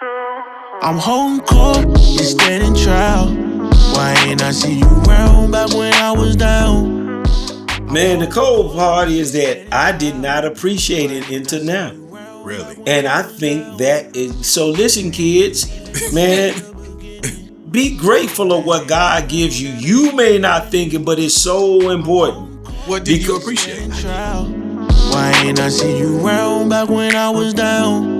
I'm holding court, you standing trial. Why ain't I see you round back when I was down? Man, the cold part is that I did not appreciate it until now. Really? And I think that is so. Listen, kids, man, be grateful of what God gives you. You may not think it, but it's so important. What did you appreciate? Why ain't I see you round back when I was down?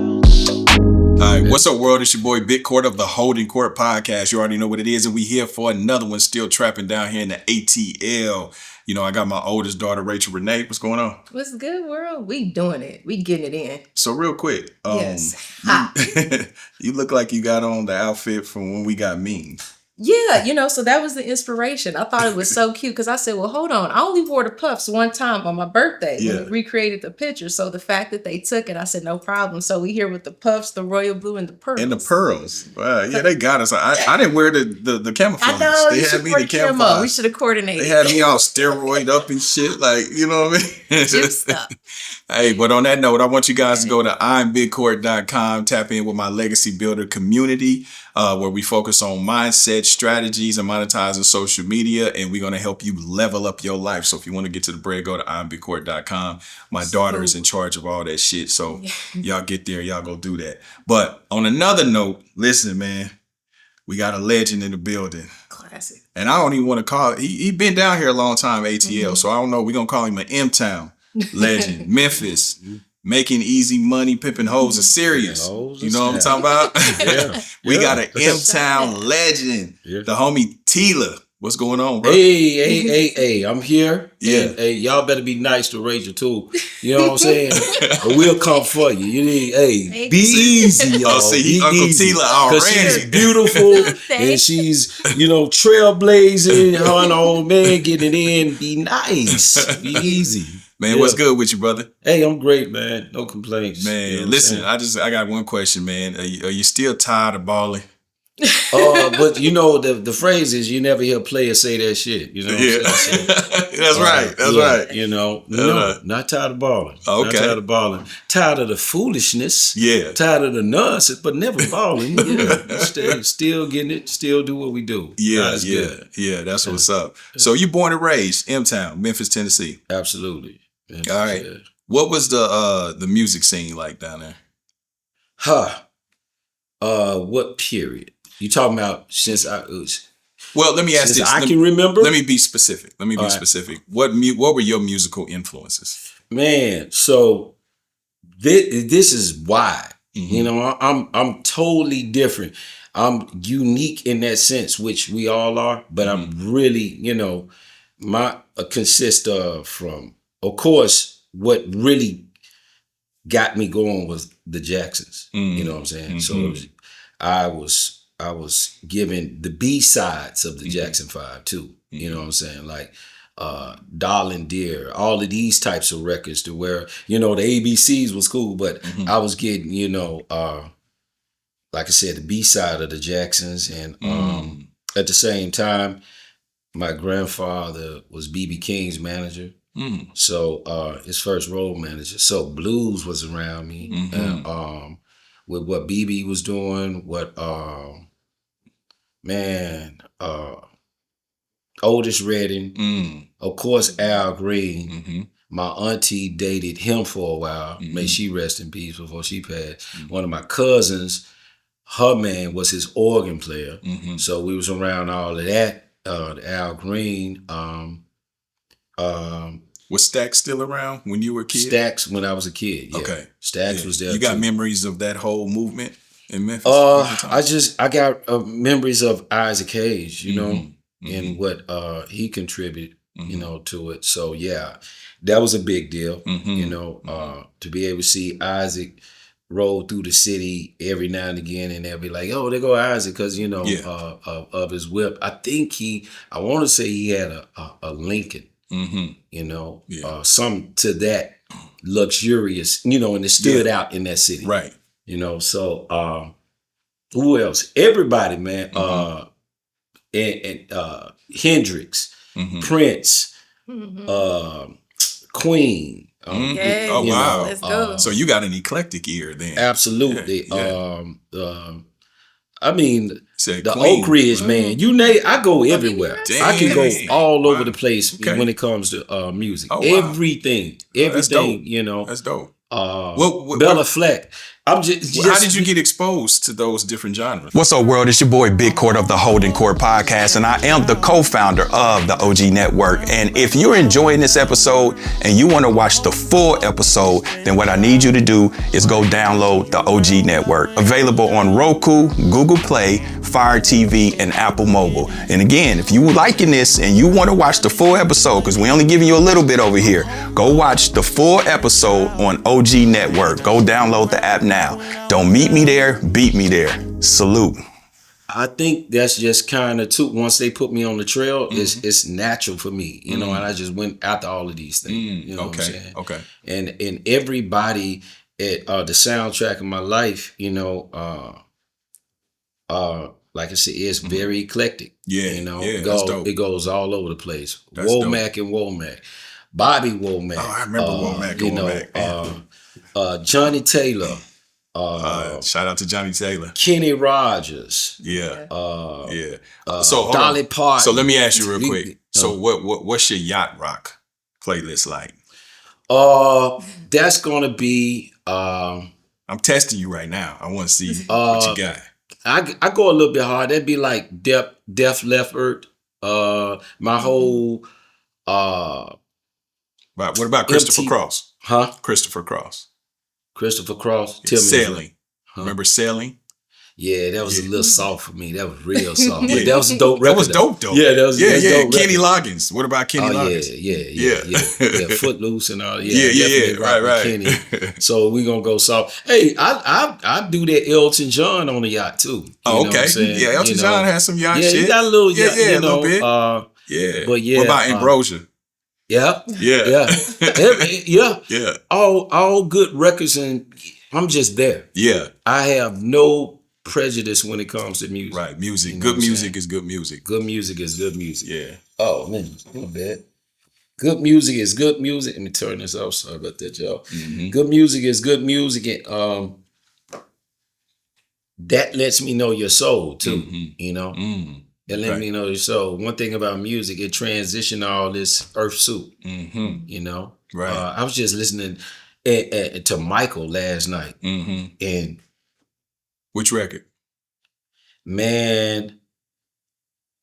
All right, what's up, world? It's your boy Big Court of the Holdin Court podcast. You already know what it is, and we here for another one. Still trapping down here in the ATL. You know, I got my oldest daughter, Rachel Renee. What's going on? What's good, world? We doing it. We getting it in. So real quick, Yes. You look like you got on the outfit from when we got mean. Yeah, so that was the inspiration. I thought it was so cute because I said, well, hold on. I only wore the puffs one time on my birthday when we recreated the picture. So the fact that they took it, I said, no problem. So we here with the puffs, the royal blue, and the pearls. And the pearls. Wow, yeah, they got us. I didn't wear the camouflage. I know. They had me the camouflage. We should have coordinated. They had me all steroid up and shit. Like, you know what I mean? Juiced up. Hey, but on that note, I want you guys to go to I'mBigCourt.com, tap in with my Legacy Builder community, where we focus on mindset, strategies, and monetizing social media, and we're going to help you level up your life. So if you want to get to the bread, go to I'mBigCourt.com. My daughter is in charge of all that shit, so y'all get there, y'all go do that. But on another note, listen, man, we got a legend in the building. Classic. And I don't even want to call it, he been down here a long time, ATL, so I don't know, we're going to call him an M-Town legend. Memphis. Making easy money, pimping hoes are serious. You know what I'm talking about? We got an M-Town legend, the homie Tela. What's going on, bro? Hey, I'm here. Yeah. And, hey, y'all better be nice to Rachel, too. You know what I'm saying? But we'll come for you. You need, be easy, y'all. Oh, see, he be Uncle easy. Tela already. Because she's beautiful, and she's, trailblazing. Her and old man getting it in. Be nice. Be easy. Man, what's good with you, brother? Hey, I'm great, man. No complaints. Man, you know listen, I got one question, man. Are you still tired of balling? But the phrase is you never hear a player say that shit. You know what I'm saying? That's right. That's right. Not tired of balling. Okay. Not tired of balling. Tired of the foolishness. Yeah. Tired of the nonsense, but never balling. Still getting it. Still do what we do. Yeah. Good. Yeah. That's what's up. So you born and raised M-Town, Memphis, Tennessee. Absolutely. All right. Yeah. What was the music scene like down there? What period? You talking about since I was? Well, let me ask this. I can remember. Let me be specific. What were your musical influences? Man, so this is why. Mm-hmm. I'm totally different. I'm unique in that sense, which we all are. But I'm really, my consist of from. Of course, what really got me going was the Jacksons. Mm-hmm. You know what I'm saying? Mm-hmm. So I was given the B-sides of the Jackson 5 too. Mm-hmm. You know what I'm saying? Like Darling Dear, all of these types of records to where, the ABCs was cool, but I was getting, like I said, the B-side of the Jacksons. And at the same time, my grandfather was B.B. King's manager. So his first road manager. So blues was around me, and with what BB was doing, what Otis Redding, of course Al Green. My auntie dated him for a while. May she rest in peace before she passed. One of my cousins, her man was his organ player. So we was around all of that. Al Green. Was Stax still around when you were a kid? Stax when I was a kid. Yeah. Okay. Stax was there. You got memories of that whole movement in Memphis? I got memories of Isaac Hayes, and what he contributed, to it. So yeah, that was a big deal. To be able to see Isaac roll through the city every now and again, and they'll be like, "Oh, there go Isaac," because of his whip. I want to say he had a Lincoln. Some to that luxurious, and it stood out in that city. Right. So who else? Everybody, man. And Hendrix, Prince, Queen, Yes, Oh, wow. let's go. So you got an eclectic ear then. Absolutely. Yeah. I mean, Said the Queen. Oak Ridge, man. You name, I go everywhere. I can go Dang. all over Wow. the place Okay. when it comes to music. Oh, wow. Everything, Oh, that's dope. you know. That's dope. Bella Fleck. I'm just How did you get exposed to those different genres? What's up, world? It's your boy Big Court of the Holdin Court podcast, and I am the co-founder of the OG Network. And if you're enjoying this episode and you want to watch the full episode, then what I need you to do is go download the OG Network. Available on Roku, Google Play, Fire TV, and Apple Mobile. And again, if you liking this and you want to watch the full episode, because we only giving you a little bit over here, go watch the full episode on OG Network. Go download the app now. Don't meet me there, beat me there. Salute. I think that's just kind of too. Once they put me on the trail, it's natural for me, you know. And I just went after all of these things. You know what I'm saying? Okay. And everybody at the soundtrack of my life, you know, like I said, it's very eclectic. Yeah, you know, yeah, it dope. goes all over the place. That's Womack and Womack, Bobby Womack. Oh, I remember Womack and you know, Johnny Taylor. Shout out to Johnny Taylor. Kenny Rogers. Yeah. Yeah. So hold Dolly on. Parton. So let me ask you real quick. So what's your yacht rock playlist like? That's gonna be I'm testing you right now. I want to see what you got. I go a little bit hard. That'd be like Def Leppard, my whole But what about Christopher Cross? Huh? Christopher Cross. Christopher Cross. Tell me. Sailing. Remember Sailing? Yeah, that was a little soft for me. That was real soft. But that was a dope record. That was dope though. Yeah, that was dope Kenny record. Loggins. What about Kenny Loggins? Yeah. Footloose and all. Yeah. Definitely rock with Right. Kenny. So we gonna go soft. Hey, I do that Elton John on the yacht too. You know what I'm saying? Yeah, Elton John has some yacht shit. He got a little yeah, you a little bit. Yeah. But yeah. What about Ambrosia? Yeah. Yeah. Yeah. All good records, and I'm just there. Yeah. I have no prejudice when it comes to music. Right. Music. You know Good what I'm music saying? is good music. Good music is good music. Yeah. Oh man, my bad. Good music is good music. Let me turn this off. Sorry about that, y'all. Good music is good music, and that lets me know your soul too. You know, it lets me know your soul. One thing about music, it transitioned all this earth suit. You know, Right. I was just listening to Michael last night, and Which record? man,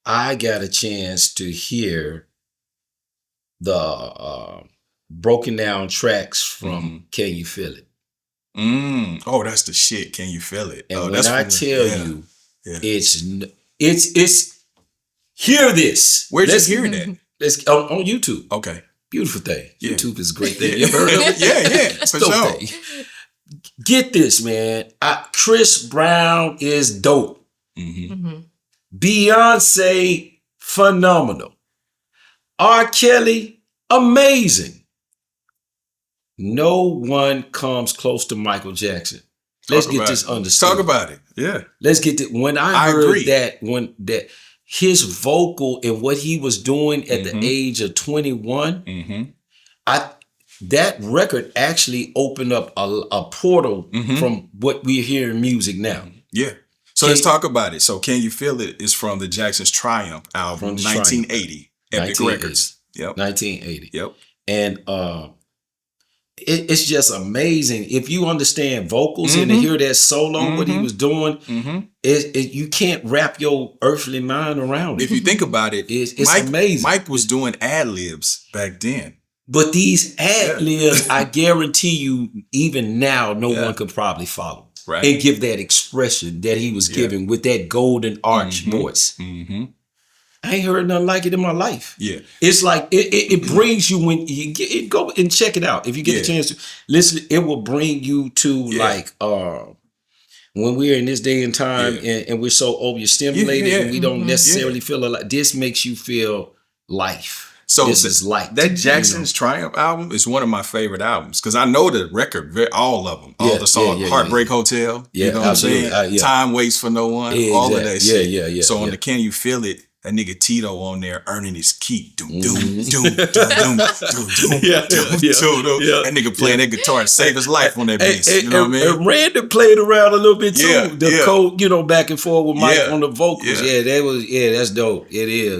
I got a chance to hear the broken down tracks from Can You Feel It? Oh, that's the shit. Can you feel it? And Oh, when that's I from the- tell yeah. you, Yeah. it's hear this. Where'd Let's you hear that? Let's on YouTube. Okay. Beautiful thing. Yeah. YouTube is a great thing. You ever heard of it? Yeah, for Dope sure. thing. Get this, man. Chris Brown is dope. Beyonce, phenomenal. R. Kelly, amazing. No one comes close to Michael Jackson. Let's Talk get about this it. understood. Talk about it. Yeah. Let's get it. When I I heard agree. that his vocal and what he was doing at the age of 21, that record actually opened up a portal from what we hear in music now. Yeah. So let's talk about it. So Can You Feel It is from the Jackson's Triumph album, From the 1980. Epic 1980. Records. Yep. 1980. Yep. And it's just amazing. If you understand vocals and to hear that solo, what he was doing, you can't wrap your earthly mind around it. If you think about it, It's amazing. Mike was doing ad-libs back then. But these ad libs, I guarantee you, even now, no one could probably follow. Right. And give that expression that he was giving with that golden arch voice. I ain't heard nothing like it in my life. Yeah. It's like it brings you when you go and check it out. If you get a chance to listen, it will bring you to like when we're in this day and time and we're so overstimulated and we don't necessarily feel like this makes you feel life. So this is life. That Jackson's Triumph album is one of my favorite albums because I know the record, all of them, all the songs, Heartbreak Hotel, you know what I'm saying? Time Waits for No One, all of that shit. Yeah. So on the Can You Feel It, That nigga Tito on there earning his keep. Doom, doom, doom, doom, doom, doom, doom, doom. That nigga playing that guitar to save his life on that bass. You know what I mean? And Randy played around a little bit too. Yeah, The code, back and forth with Mike on the vocals. Yeah. That's dope. It is.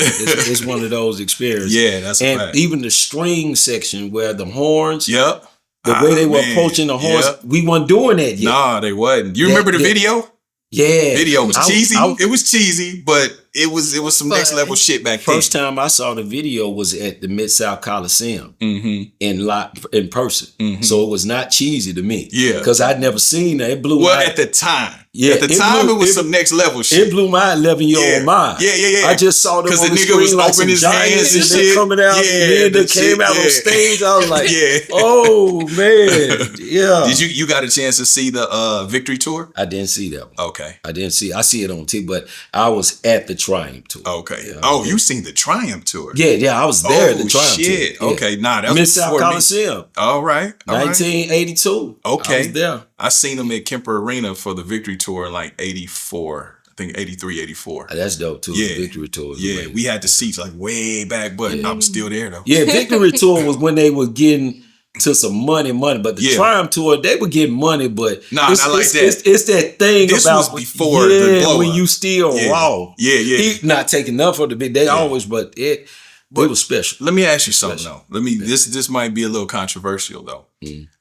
It's one of those experiences. Yeah, that's a fact. And even the string section where the horns. Yep. The way they were approaching the horns, we weren't doing that yet. Nah, they wasn't. You remember the video? Yeah. Video was cheesy. It was cheesy, but it was some next level shit back then. First time I saw the video was at the Mid-South Coliseum in person. So it was not cheesy to me. Yeah. Because I'd never seen that. It blew my... at the time. Yeah. At the time, it was some next level shit. It blew my 11-year-old mind. Yeah. I just saw them on the nigga was screen like opening his hands and shit. coming out. Yeah, and then they came out on stage. I was like, oh, man. Yeah. Did you got a chance to see the Victory Tour? I didn't see that one. Okay. I see it on TV, but I was at the Triumph Tour. Okay. You seen the Triumph Tour? Yeah, I was there at the Triumph shit. Tour. Yeah. Okay, that was Mid-South Coliseum. All right. 1982. Okay. I was there. I seen them at Kemper Arena for the Victory Tour in like 84. I think 83, 84. That's dope too. Yeah. The Victory Tour. Yeah, we had the seats like way back, but I'm still there though. Yeah, Victory Tour was when they were getting to some money, but the Triumph Tour, they were getting money, but not like that. It's that thing this about was before the blow when up. you still raw. Yeah. He not taking enough for the big. They always, but it was special. Let me ask you something though. This might be a little controversial though.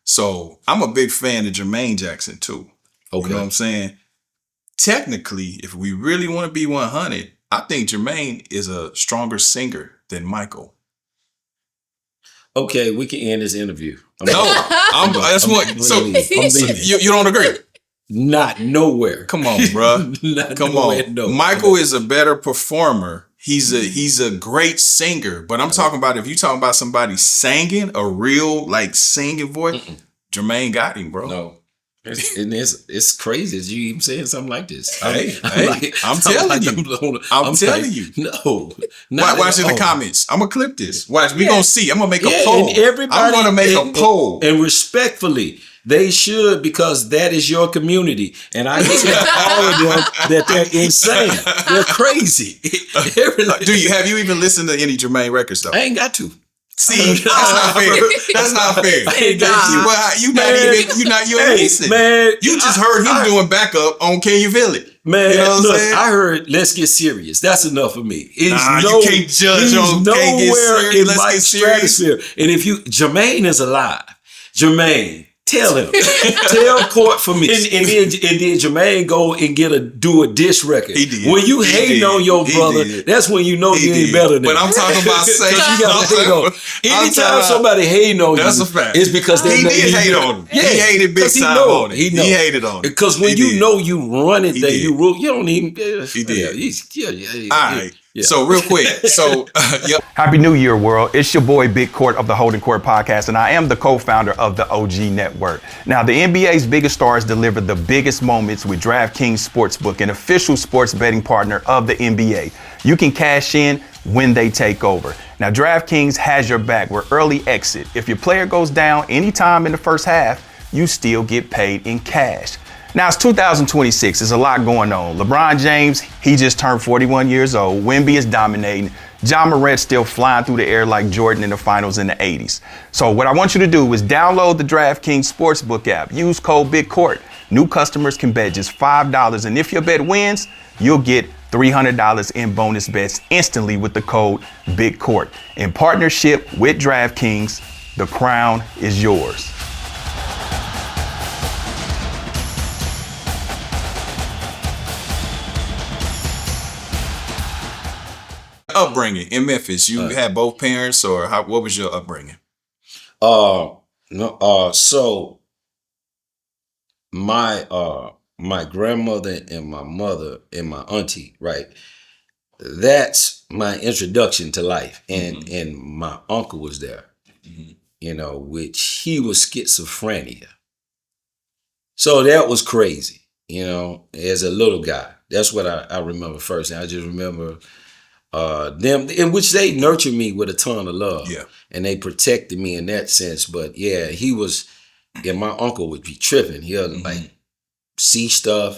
So I'm a big fan of Jermaine Jackson too. Okay. You know what I'm saying? Technically, if we really want to be 100, I think Jermaine is a stronger singer than Michael. Okay, we can end this interview. That's what. So I'm leaving. You don't agree? Not nowhere. Come on, bro. Come on. No. Michael is a better performer. He's a great singer. But I'm talking about if you talking about somebody singing a real like singing voice, Jermaine got him, bro. No. It's crazy that you even saying something like this. I'm telling you. No. Watch in the comments. I'm gonna clip this. Watch, we gonna see. I'm gonna make a poll. I'm gonna make a poll. And respectfully, they should, because that is your community. And I tell all of them that they're insane. They're crazy. Have you even listened to any Jermaine records though? I ain't got to. See, that's not fair. That's not fair. You ain't listen. Man, you just heard him doing backup on Can You Feel It? Man, you know what I'm saying? I heard Let's Get Serious. That's enough for me. You can't judge on Can't Get Serious. Let's Get Serious. And if Jermaine is alive. Jermaine, tell him. Tell Court for me. And then Jermaine go and do a diss record. He did. When you hating on your brother, that's when you know you ain't better than him. But I'm talking about saying you gotta hate on. Anytime somebody hating on that's you, a fact. It's because he did hate on him. Yeah, he hated big time on it. He hated on it. Because when you know you running thing, you don't even. He did. All right. Yeah. So real quick, Happy New Year, world. It's your boy, Big Court of the Holdin Court podcast, and I am the co-founder of the OG Network. Now, the NBA's biggest stars deliver the biggest moments with DraftKings Sportsbook, an official sports betting partner of the NBA. You can cash in when they take over. Now, DraftKings has your back with early exit. If your player goes down anytime in the first half, you still get paid in cash. Now, it's 2026. There's a lot going on. LeBron James, he just turned 41 years old. Wemby is dominating. John Morant's still flying through the air like Jordan in the finals in the 80s. So what I want you to do is download the DraftKings Sportsbook app. Use code BIGCOURT. New customers can bet just $5. And if your bet wins, you'll get $300 in bonus bets instantly with the code BIGCOURT. In partnership with DraftKings, the crown is yours. Upbringing in Memphis, you had both parents, or what was your upbringing? So my grandmother and my mother and my auntie, right? That's my introduction to life, and my uncle was there, which he was schizophrenia. So that was crazy, as a little guy. That's what I remember first, and I just remember. Them in which they nurtured me with a ton of love, and they protected me in that sense. But yeah, he was, and my uncle would be tripping. He'll like see stuff,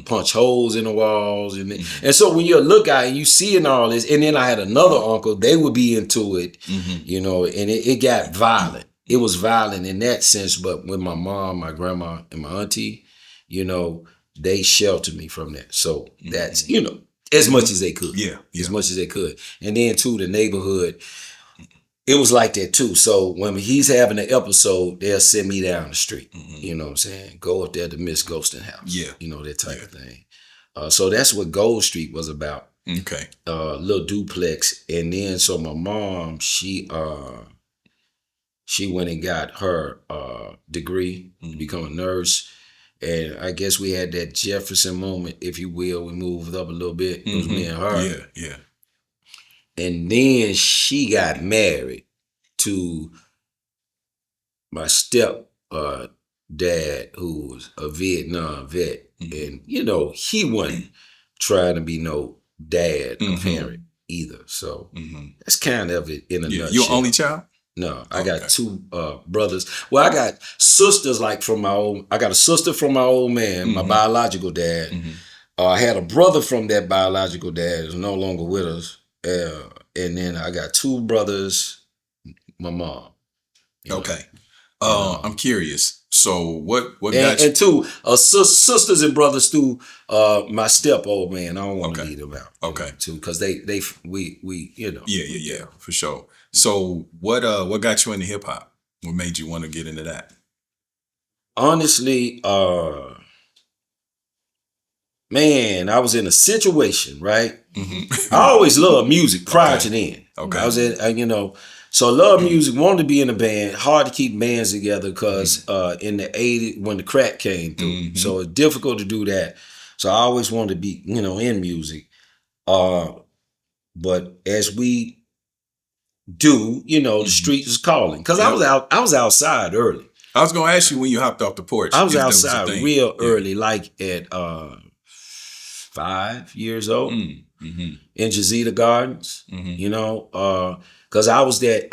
punch holes in the walls, and so when you're a little guy and you seeing all this, and then I had another uncle, they would be into it, you know, and it got violent. It was violent in that sense, but with my mom, my grandma, and my auntie, you know, they sheltered me from that. So that's, you know, as much as they could. Yeah. As much as they could. And then too, the neighborhood, it was like that too. So when he's having an episode, they'll send me down the street. You know what I'm saying? Go up there to Miss Ghostin' House. Yeah. You know, that type of thing. So that's what Gold Street was about. Okay. Little duplex. And then so my mom, she went and got her degree to become a nurse. And I guess we had that Jefferson moment, if you will. We moved up a little bit. It was me and her. Yeah. And then she got married to my step dad, who was a Vietnam vet. And, you know, he wasn't trying to be no dad or parent either. So that's kind of it in a nutshell. Your only child? No, I got two brothers. Well, I got sisters I got a sister from my old man, my biological dad. I had a brother from that biological dad who's no longer with us. And then I got two brothers, my mom. Okay. I'm curious. So what got you? And two sisters and brothers through my step old man. I don't want to leave them out. Okay. Too, because we you know. Yeah, for sure. So what got you into hip hop? What made you want to get into that? Honestly, man, I was in a situation, right? I always loved music prior to then. Okay. I was in, you know, so I love music, wanted to be in a band, hard to keep bands together because in the 80s, when the crack came through, so it's difficult to do that. So I always wanted to be, you know, in music. But as we do, you know, the street was calling. Because I was outside early. I was gonna ask you when you hopped off the porch. I was outside real early, like at 5 years old in Jazzy Gardens, you know, because I was the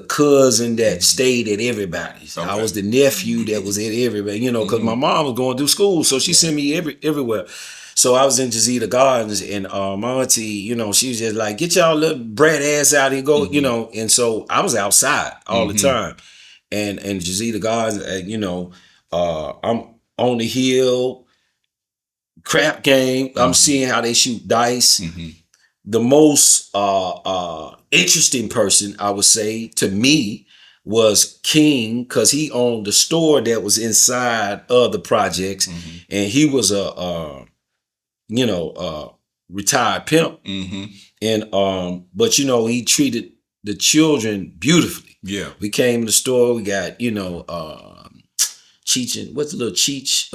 cousin that stayed at everybody's. I was the nephew that was at everybody, you know, because my mom was going through school, so she sent me everywhere. So I was in Jazzy Gardens, and my auntie, you know, she was just like, get y'all little brat ass out here, go, you know. And so I was outside all the time. And Jazzy Gardens, you know, I'm on the hill, crap game. I'm seeing how they shoot dice. The most interesting person, I would say, to me was King, because he owned the store that was inside of the projects, and he was a retired pimp. And but you know, he treated the children beautifully. Yeah. We came to the store, we got, you know, Cheech, what's the little Cheech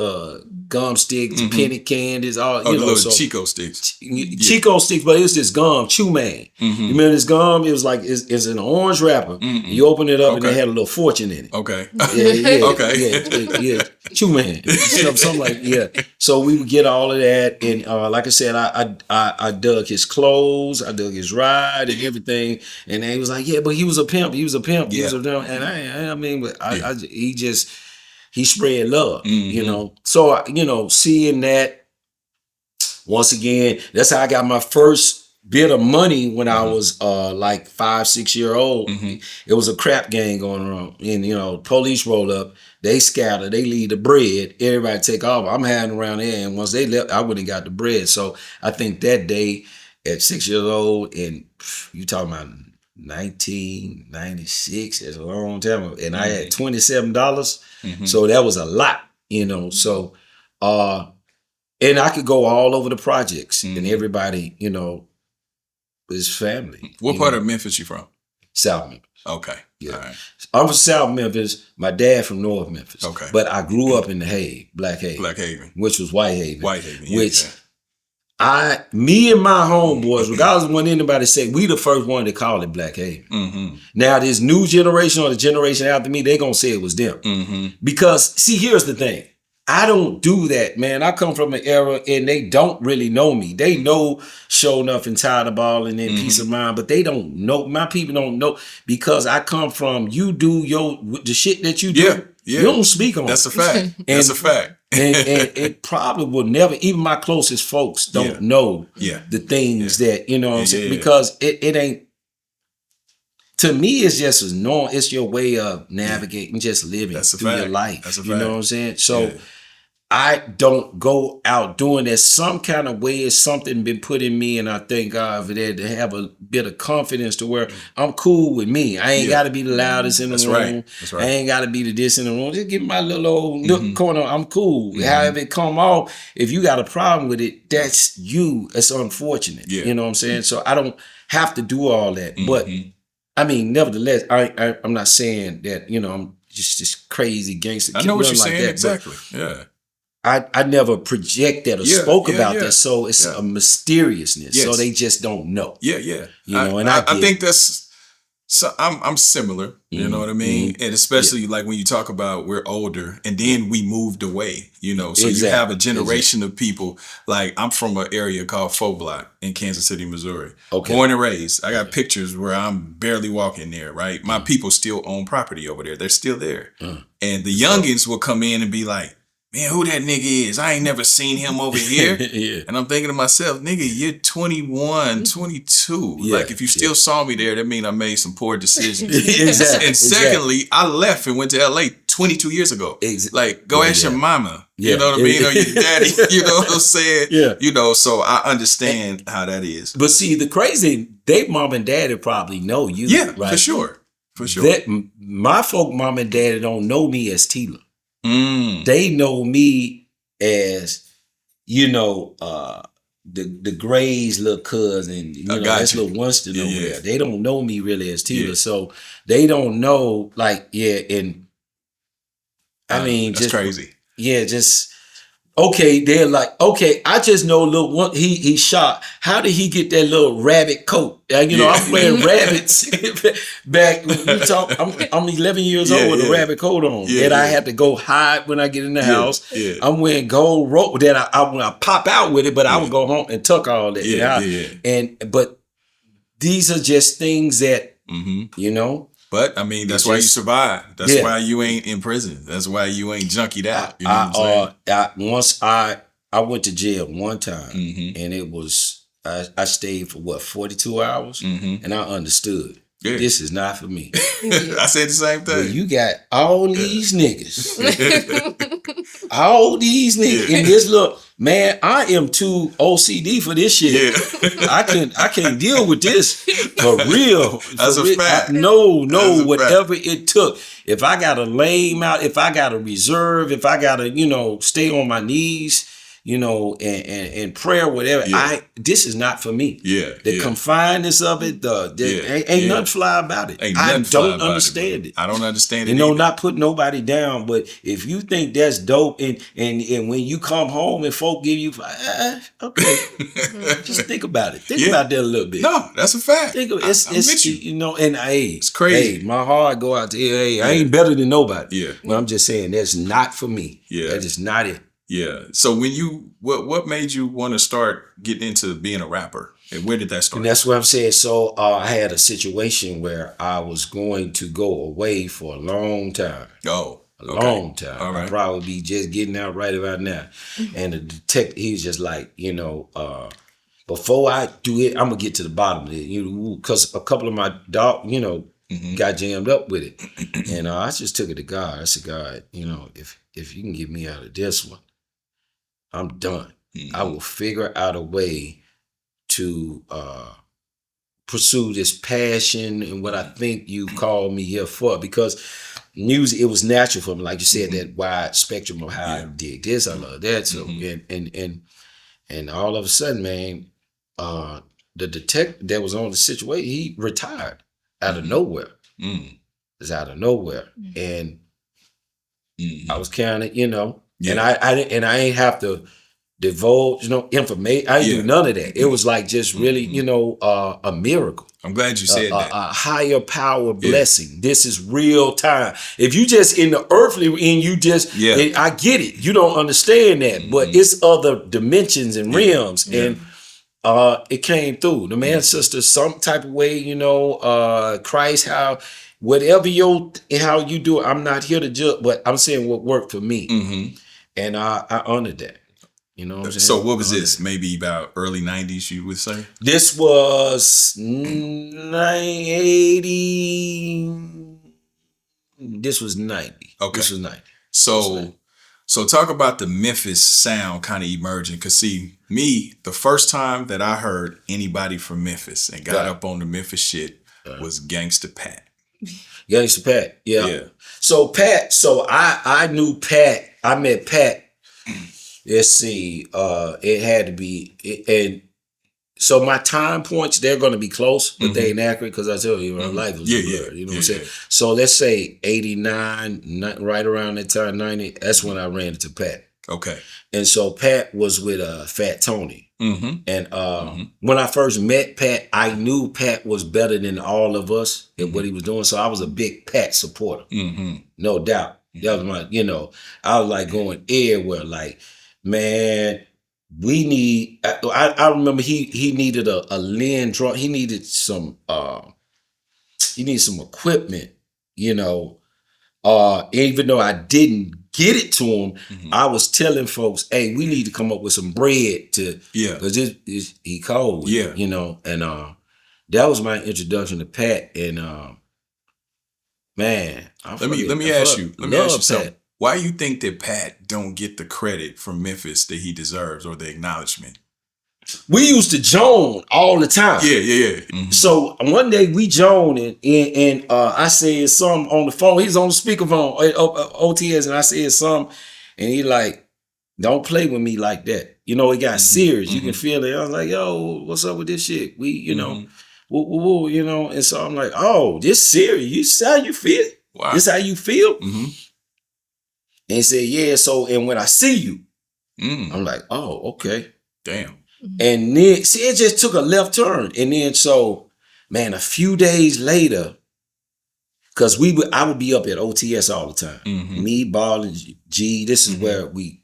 gum sticks, penny candies, all you know, little Chico sticks. Chico sticks, but it's this gum, Chew Man. You remember this gum? It was like it's an orange wrapper. You open it up and it had a little fortune in it. Okay. Yeah. Chew Man. Something like So we would get all of that, and like I said, I dug his clothes, I dug his ride and everything, and they was like, yeah, but he was a pimp. He was a pimp. He was a pimp. And I mean, but he spread love, you know. So, you know, seeing that, once again, that's how I got my first bit of money when I was like 5, 6 years old. It was a crap gang going on. And, you know, police roll up, they scatter, they leave the bread, everybody take off. I'm hiding around there, and once they left, I wouldn't have got the bread. So I think that day at 6 years old, and you talking about 1996, it's a long time ago, and I had $27. So that was a lot, you know. So and I could go all over the projects, and everybody, you know, is family. What part of Memphis you from? South Memphis. Okay. Yeah. All right. I'm from South Memphis. My dad from North Memphis. Okay. But I grew up in the Black Haven. Which was White Haven. Which me and my homeboys, regardless of what anybody say, we the first one to call it Black Haven. Now this new generation or the generation after me, they gonna say it was them. Because see, here's the thing. I don't do that, man. I come from an era and they don't really know me. They know Show Enough and Tired of Ballin' and Peace of Mind, but they don't know. My people don't know, because I come from, you do the shit that you do. You don't speak on. That's a fact. That's a fact. And it probably will never, even my closest folks don't know the things that, you know what I'm saying? Because it ain't, to me, it's just as normal. It's your way of navigating, just living through your life. You know what I'm saying? So I don't go out doing that. Some kind of way is something been put in me, and I thank God for that, to have a bit of confidence to where I'm cool with me. I ain't got to be the loudest in the room. That's right. I ain't got to be the this in the room. Just give me my little old nook corner. I'm cool. However it come off, if you got a problem with it, that's you. It's unfortunate. You know what I'm saying? So I don't have to do all that. But I mean, nevertheless, I'm not saying that, you know, I'm just this crazy gangster. I know what you're like saying. that, Exactly. Yeah. I never projected or spoke about that, so it's a mysteriousness. So they just don't know. Yeah. You know, and I think that's. So I'm similar. You know what I mean, and especially like when you talk about we're older, and then we moved away. You know, so you have a generation of people. Like I'm from an area called Faux Block in Kansas City, Missouri. Born and raised. I got pictures where I'm barely walking there. Right, my people still own property over there. They're still there, and the youngins will come in and be like, man, who that nigga is? I ain't never seen him over here. And I'm thinking to myself, nigga, you're 21, 22. Like, if you still saw me there, that means I made some poor decisions. And secondly, I left and went to LA 22 years ago. Like, go ask your mama. You know what I mean? Or your daddy. You know what I'm saying? You know, so I understand how that is. But see, the crazy, they mom and daddy probably know you. Right? For sure. For sure. My folk mom and daddy don't know me as Tela. They know me as, you know, the Gray's little cousin, you know, that's little Winston over there. They don't know me really as Tela, so they don't know, like, and I mean, that's just crazy. Okay, they're like, okay, I just know little one. He shot. How did he get that little rabbit coat? You know, I'm playing rabbits back when we talk. I'm 11 years old with a rabbit coat on that I had to go hide when I get in the house. I'm wearing gold rope that I pop out with it, but I would go home and tuck all that. But these are just things that you know. But I mean, that's why you survive. That's why you ain't in prison. That's why you ain't junkied out. You know what I'm saying? I went to jail one time, and it was I stayed for 42 hours, and I understood this is not for me. I said the same thing. Well, you got all these niggas, all these niggas in this little man. I am too OCD for this shit. I can't deal with this for real. That's a fact. Whatever it took. If I gotta lay him out, if I gotta reserve, if I gotta, you know, stay on my knees, you know, and prayer, whatever. This is not for me. The confinedness of it, ain't nothing fly about it. I don't understand it. I don't understand it. You know, not put nobody down, but if you think that's dope, and when you come home and folk give you, okay, just think about it. Think about that a little bit. No, that's a fact. It's you know, and it's crazy. Hey, my heart go out to you. I ain't better than nobody. But I'm just saying that's not for me. That is not it. So when what made you want to start getting into being a rapper? And where did that start? And that's what I'm saying. So I had a situation where I was going to go away for a long time. Oh, a long time. All right. I'd probably be just getting out right about now. And the detective, he was just like, you know, before I do it, I'm gonna get to the bottom of it. You know, because a couple of my dog, you know, got jammed up with it. And I just took it to God. I said, God, you know, if you can get me out of this one, I'm done. I will figure out a way to pursue this passion and what I think you called me here for, because music, it was natural for me. Like you said, that wide spectrum of how I dig this, I love that. So and all of a sudden, man, the detective that was on the situation, he retired out of nowhere. It's out of nowhere. And I was kind of, you know, and I ain't have to divulge, you know, information. I didn't do none of that. It was like just really, you know, a miracle. I'm glad you said that. A higher power blessing. This is real time. If you just in the earthly and you just, I get it. You don't understand that, but it's other dimensions and realms, and it came through. The man, sister, some type of way, you know, Christ, whatever how you do it, I'm not here to judge, but I'm saying what worked for me. And I honored that. You know what I'm saying? So what was this? Maybe about early 90s, you would say? This was 80. This was 90. Okay. This was 90. So talk about the Memphis sound kind of emerging. Cause see, me, the first time that I heard anybody from Memphis and got up on the Memphis shit was Gangsta Pat. Gangsta Pat, yeah. So Pat, I knew Pat. I met Pat. Let's see. It had to be, and so my time points, they're going to be close, but they ain't accurate because I tell you, my life was a blur. You know what I'm saying? So let's say 89, right around that time, 90. That's when I ran into Pat. Okay. And so Pat was with Fat Tony. And when I first met Pat, I knew Pat was better than all of us at what he was doing. So I was a big Pat supporter, no doubt. That was my, I was like going everywhere, like, man, we need. I remember he needed a Lynn drum. He needed some. He needed some equipment. Even though I didn't get it to him, I was telling folks, "Hey, we need to come up with some bread to because he cold, And that was my introduction to Pat. And man, let me ask you something. Why you think that Pat don't get the credit from Memphis that he deserves or the acknowledgement? We used to joan all the time. Yeah. So one day we joined and I said something on the phone. He's on the speakerphone, OTS, and I said something, and he like, don't play with me like that. It got serious. You can feel it. I was like, yo, what's up with this shit? We, woo, and so I'm like, oh, this serious. This is how you feel? Wow. This how you feel? And he said, yeah, and when I see you, I'm like, oh, okay. Damn. And then, it just took a left turn. And then, a few days later, because I would be up at OTS all the time. Me, Ball, and G, this is where we,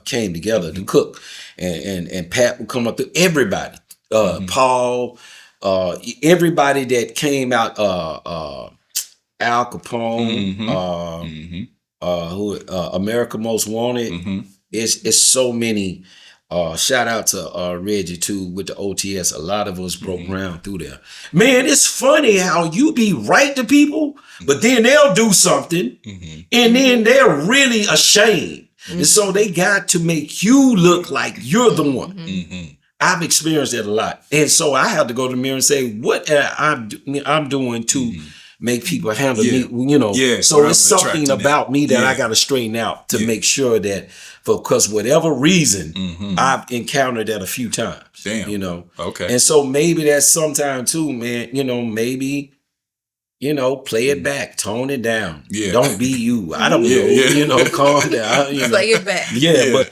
came together to cook. And Pat would come up to everybody. Paul, everybody that came out, Al Capone, America Most Wanted. It's so many. Shout out to Reggie too with the OTS. A lot of us broke ground through there. Man, it's funny how you be right to people, but then they'll do something and then they're really ashamed. And so they got to make you look like you're the one. I've experienced that a lot. And so I have to go to the mirror and say, what I'm doing to make people handle me, so it's something about me that I got to straighten out to make sure that, because whatever reason, I've encountered that a few times. Damn. Okay. And so maybe that's sometime too, man, maybe, play it back, tone it down. Yeah. Don't be you. I don't know, calm down. Play it back. Yeah,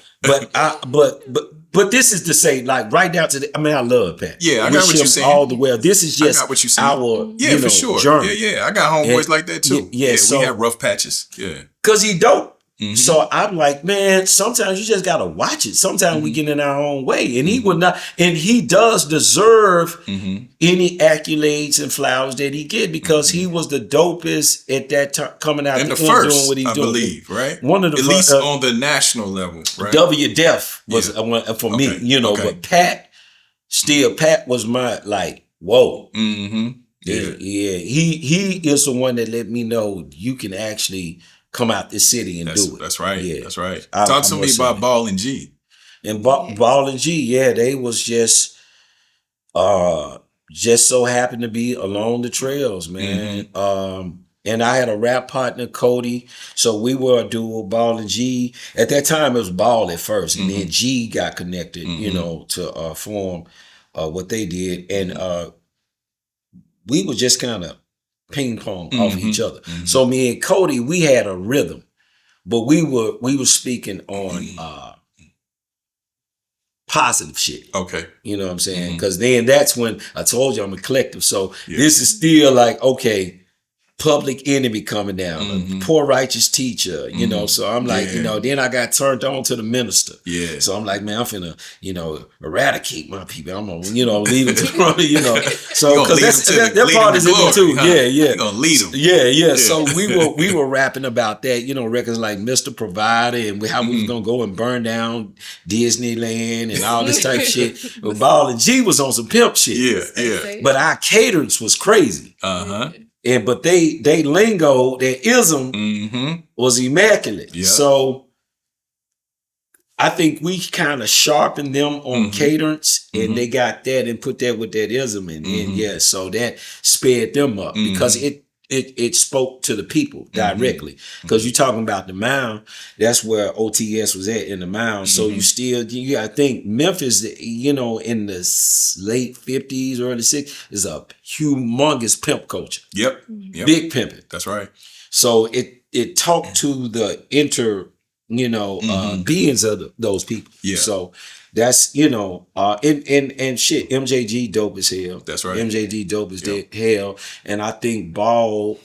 but this is to say, like, right down to I love Pat. Yeah, I got what you're saying. All the way. This is just our for sure. journey. Yeah. I got homeboys like that too. So, we have rough patches. Yeah. Because he dope. So I'm like, man, sometimes you just gotta watch it. Sometimes we get in our own way. And he would not, and he does deserve any accolades and flowers that he get, because he was the dopest at that time, coming out and the first, doing what he's doing. I believe, right? One of the at least on the national level, right? W-Def was for me, but Pat was my, like, whoa. Yeah. He is the one that let me know you can actually come out this city and do it. That's right. Yeah. That's right. Talk to me about Ball and G. And Ball and G, they was just so happened to be along the trails, man. And I had a rap partner, Cody. So we were a duo, Ball and G. At that time, it was Ball at first, and then G got connected, to form what they did, and we were just kind of ping pong off each other. So me and Cody, we had a rhythm, but we were speaking on positive shit. Okay. You know what I'm saying? Because then that's when I told you I'm a collective. So this is still like, okay, Public Enemy coming down, Poor Righteous Teacher, you know. So I'm like, you know, then I got turned on to the Minister. Yeah. So I'm like, man, I'm finna, you know, eradicate my people. I'm gonna, you know, lead them to front, you know. So because that part is in me too. Huh? Yeah. You're gonna lead them. Yeah. So we were rapping about that, you know, records like Mr. Provider and how we was gonna go and burn down Disneyland and all this type of shit. But Ball and G was on some pimp shit. Yeah. But our cadence was crazy. But they lingo, their ism was immaculate. Yeah. So I think we kind of sharpened them on cadence, and they got that and put that with that ism, and so that sped them up because it spoke to the people directly. Because you're talking about the Mound, that's where OTS was at in the Mound. So I think Memphis, you know, in the late 50s, early 60s, is a humongous pimp culture. Yep. Big pimping. That's right. So it talked to the beings of those people. Yeah. So that's, you know, and shit, MJG dope as hell. That's right. MJG dope as hell. And I think Ball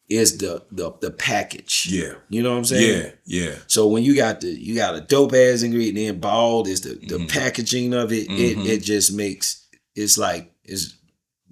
is the package. Yeah. You know what I'm saying? Yeah. So when you got a dope ass ingredient, then Ball is the packaging of it, it just makes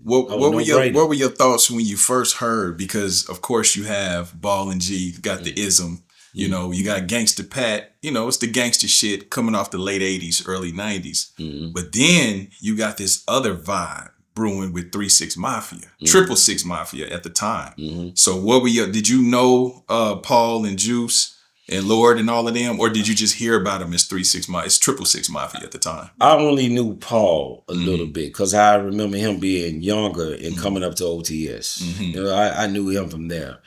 What were your thoughts when you first heard? Because of course you have Ball and G, you got the ism. You know, you got Gangsta Pat, you know, it's the gangster shit coming off the late 80s, early 90s. But then you got this other vibe brewing with 3-6 Mafia, 666 Mafia at the time. So did you know Paul and Juice and Lord and all of them, or did you just hear about them as 3-6 Mafia? It's 666 Mafia at the time. I only knew Paul a little bit because I remember him being younger and coming up to OTS. You know, I knew him from there.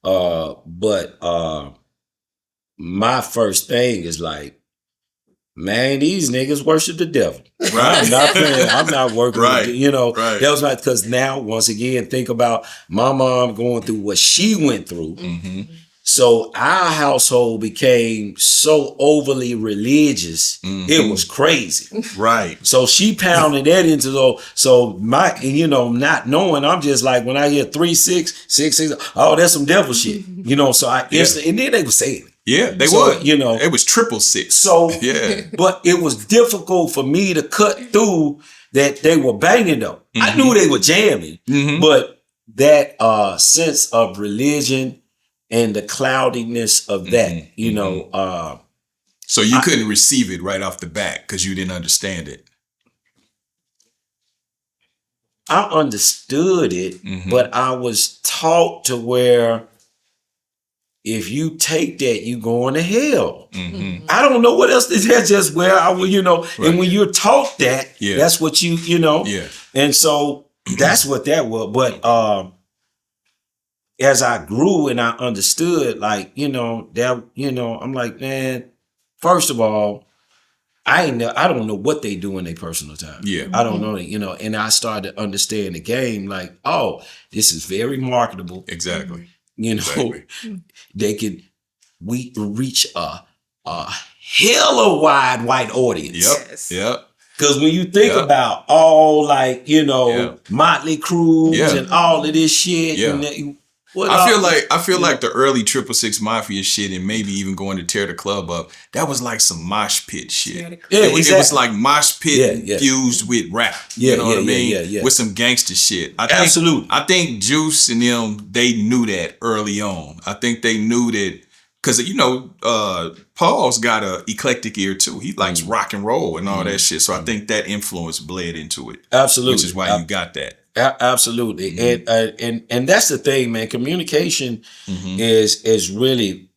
But my first thing is like, man, these niggas worship the devil. Right. I'm not playing. I'm not working. Right. With, you know, Right. that was like, because now, once again, think about my mom going through what she went through. So our household became so overly religious, it was crazy. Right. So she pounded that into not knowing, I'm just like, when I hear 3-6, oh, that's some devil shit. You know, so I instantly, and then they were saying it. Yeah, they So, would. you know. It was 666. So, yeah. But it was difficult for me to cut through that they were banging though. I knew they were jamming, but that sense of religion and the cloudiness of that, you know. So you couldn't receive it right off the bat because you didn't understand it. I understood it, but I was taught to where if you take that, you going to hell. I don't know what else. That's just where I will, you know. Right. And when you're taught that, that's what you know. Yeah. And so that's what that was. But as I grew and I understood, like, you know, that, you know, I'm like, man, first of all, I don't know what they do in their personal time. Yeah. I don't know, you know, and I started to understand the game, like, oh, this is very marketable. Exactly. You know, we reach a hella wide white audience. Yep. Because when you think about all, like, you know, Motley Crues and all of this shit, and I feel like the early 666 Mafia shit, and maybe even going to tear the club up, that was like some mosh pit shit. It was like mosh pit fused with rap. You know what I mean? With some gangster shit. I think Juice and them, they knew that early on. I think they knew that because, you know, Paul's got a eclectic ear too. He likes rock and roll and all that shit. So I think that influence bled into it. Absolutely. Which is why you got that. Absolutely. And that's the thing, man. Communication is really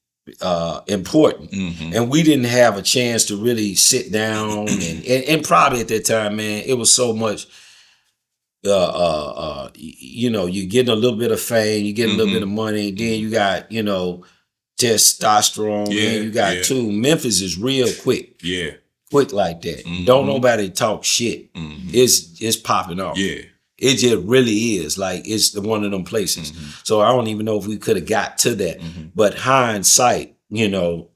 important. And we didn't have a chance to really sit down and probably at that time, man, it was so much you know, you getting a little bit of fame, you getting a little bit of money, then you got, you know, testosterone, and you got Memphis is real quick. Yeah. Quick like that. Don't nobody talk shit. It's popping off. Yeah. It just really is. Like, it's one of them places. So I don't even know if we could have got to that. But hindsight, you know,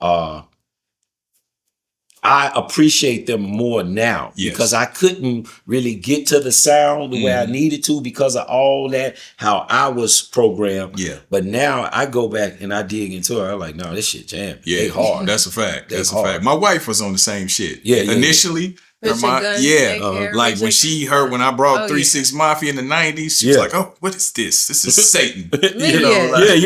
I appreciate them more now because I couldn't really get to the sound the way I needed to because of all that, how I was programmed. Yeah. But now I go back and I dig into it. I'm like, no, this shit jam. Yeah, They hard. That's a fact. That's a hard. fact. My wife was on the same shit. Yeah. Initially, Pushing guns, like when she heard when I brought 3 6 Mafia in the 90s, she was like, "Oh, what is this? This is Satan." You know, like,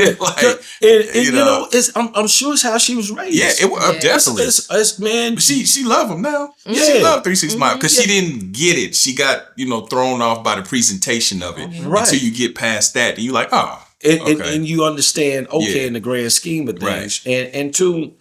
you know, it's I'm sure it's how she was raised. Yeah, it was definitely. It's man, she loved him now. Yeah. She loved 3 6 Mafia because she didn't get it. She got thrown off by the presentation of it. Right. Until you get past that, and you're like, oh. And you understand, in the grand scheme of things. Right. And two,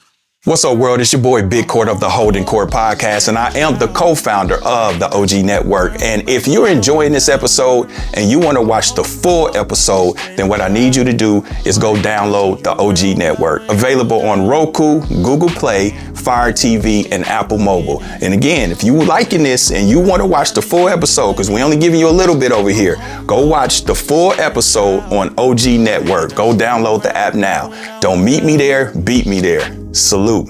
What's up, world? It's your boy, Big Court of the Holdin Court podcast, and I am the co-founder of the OG Network. And if you're enjoying this episode and you want to watch the full episode, then what I need you to do is go download the OG Network. Available on Roku, Google Play, Fire TV, and Apple Mobile. And again, if you liking this and you want to watch the full episode, because we only giving you a little bit over here, go watch the full episode on OG Network. Go download the app now. Don't meet me there, beat me there. Salute.